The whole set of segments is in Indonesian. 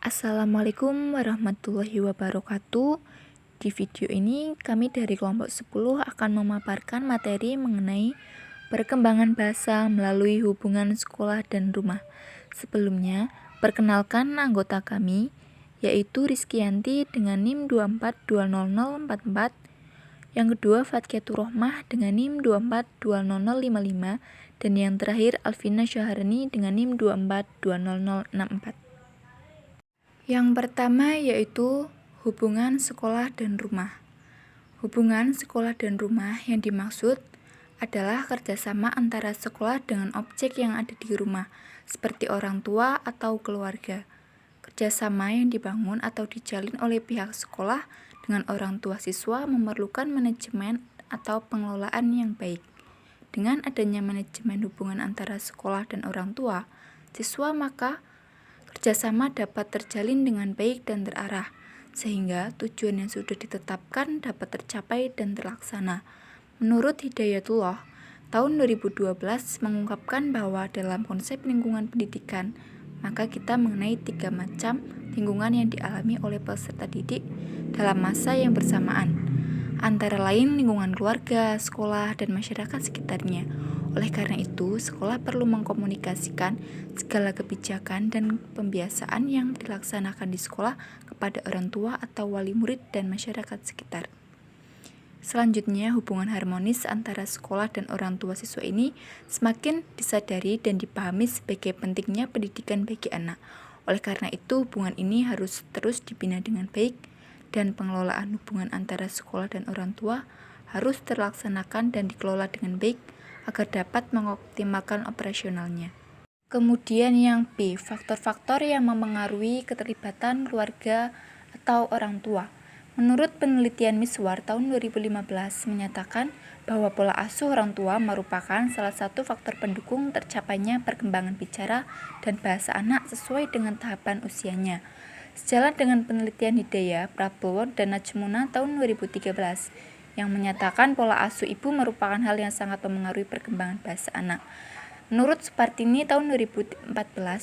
Assalamualaikum warahmatullahi wabarakatuh. Di video ini kami dari kelompok 10 akan memaparkan materi mengenai perkembangan bahasa melalui hubungan sekolah dan rumah. Sebelumnya, perkenalkan anggota kami, yaitu Rizkyanti dengan NIM 2420044, yang kedua Fatkiatur Rohmah dengan NIM 2420055, dan yang terakhir Alvina Syaharani dengan NIM 2420064. Yang pertama yaitu hubungan sekolah dan rumah. Hubungan sekolah dan rumah yang dimaksud adalah kerjasama antara sekolah dengan objek yang ada di rumah, seperti orang tua atau keluarga. Kerjasama yang dibangun atau dijalin oleh pihak sekolah dengan orang tua siswa memerlukan manajemen atau pengelolaan yang baik. Dengan adanya manajemen hubungan antara sekolah dan orang tua siswa, maka kerjasama dapat terjalin dengan baik dan terarah, sehingga tujuan yang sudah ditetapkan dapat tercapai dan terlaksana. Menurut Hidayatullah, tahun 2012 mengungkapkan bahwa dalam konsep lingkungan pendidikan, maka kita mengenai 3 macam lingkungan yang dialami oleh peserta didik dalam masa yang bersamaan, antara lain lingkungan keluarga, sekolah, dan masyarakat sekitarnya. Oleh karena itu, sekolah perlu mengkomunikasikan segala kebijakan dan pembiasaan yang dilaksanakan di sekolah kepada orang tua atau wali murid dan masyarakat sekitar. Selanjutnya, hubungan harmonis antara sekolah dan orang tua siswa ini semakin disadari dan dipahami sebagai pentingnya pendidikan bagi anak. Oleh karena itu, hubungan ini harus terus dibina dengan baik, dan pengelolaan hubungan antara sekolah dan orang tua harus terlaksanakan dan dikelola dengan baik agar dapat mengoptimalkan operasionalnya. Kemudian yang B, faktor-faktor yang mempengaruhi keterlibatan keluarga atau orang tua. Menurut penelitian Miswar tahun 2015 menyatakan bahwa pola asuh orang tua merupakan salah satu faktor pendukung tercapainya perkembangan bicara dan bahasa anak sesuai dengan tahapan usianya. Sejalan dengan penelitian Hidayah, Prabowo, dan Najmuna tahun 2013 yang menyatakan pola asuh ibu merupakan hal yang sangat mempengaruhi perkembangan bahasa anak. Menurut Supartini tahun 2014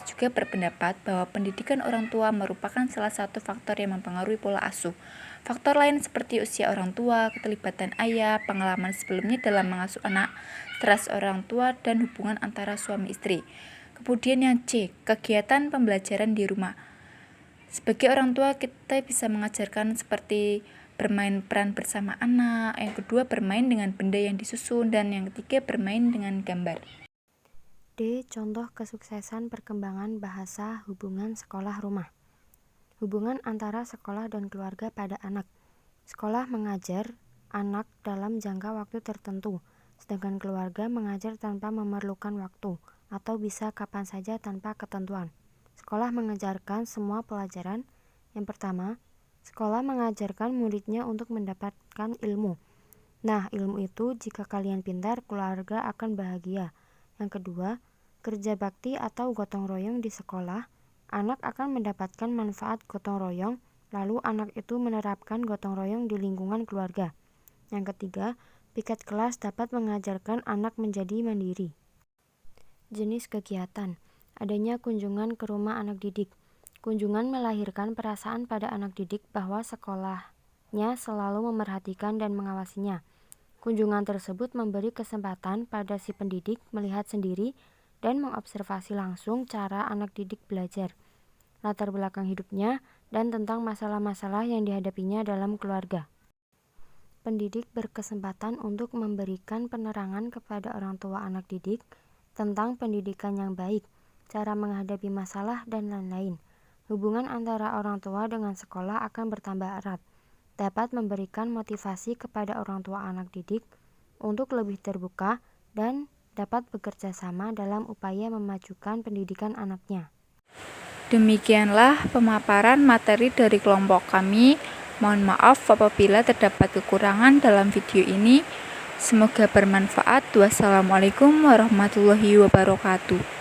juga berpendapat bahwa pendidikan orang tua merupakan salah satu faktor yang mempengaruhi pola asuh. Faktor lain seperti usia orang tua, keterlibatan ayah, pengalaman sebelumnya dalam mengasuh anak, stres orang tua, dan hubungan antara suami istri. Kemudian yang C, kegiatan pembelajaran di rumah. Sebagai orang tua, kita bisa mengajarkan seperti bermain peran bersama anak, yang kedua bermain dengan benda yang disusun, dan yang ketiga bermain dengan gambar. D. Contoh kesuksesan perkembangan bahasa hubungan sekolah-rumah. Hubungan antara sekolah dan keluarga pada anak. Sekolah mengajar anak dalam jangka waktu tertentu, sedangkan keluarga mengajar tanpa memerlukan waktu, atau bisa kapan saja tanpa ketentuan. Sekolah mengajarkan semua pelajaran. Yang pertama, sekolah mengajarkan muridnya untuk mendapatkan ilmu. Nah, ilmu itu jika kalian pintar, keluarga akan bahagia. Yang kedua, kerja bakti atau gotong royong di sekolah. Anak akan mendapatkan manfaat gotong royong, lalu anak itu menerapkan gotong royong di lingkungan keluarga. Yang ketiga, piket kelas dapat mengajarkan anak menjadi mandiri. Jenis kegiatan. Adanya kunjungan ke rumah anak didik. Kunjungan melahirkan perasaan pada anak didik bahwa sekolahnya selalu memerhatikan dan mengawasinya. Kunjungan tersebut memberi kesempatan pada si pendidik melihat sendiri dan mengobservasi langsung cara anak didik belajar, latar belakang hidupnya, dan tentang masalah-masalah yang dihadapinya dalam keluarga. Pendidik berkesempatan untuk memberikan penerangan kepada orang tua anak didik tentang pendidikan yang baik, cara menghadapi masalah, dan lain-lain. Hubungan antara orang tua dengan sekolah akan bertambah erat, dapat memberikan motivasi kepada orang tua anak didik untuk lebih terbuka dan dapat bekerja sama dalam upaya memajukan pendidikan anaknya. Demikianlah pemaparan materi dari kelompok kami. Mohon maaf apabila terdapat kekurangan dalam video ini. Semoga bermanfaat. Wassalamualaikum warahmatullahi wabarakatuh.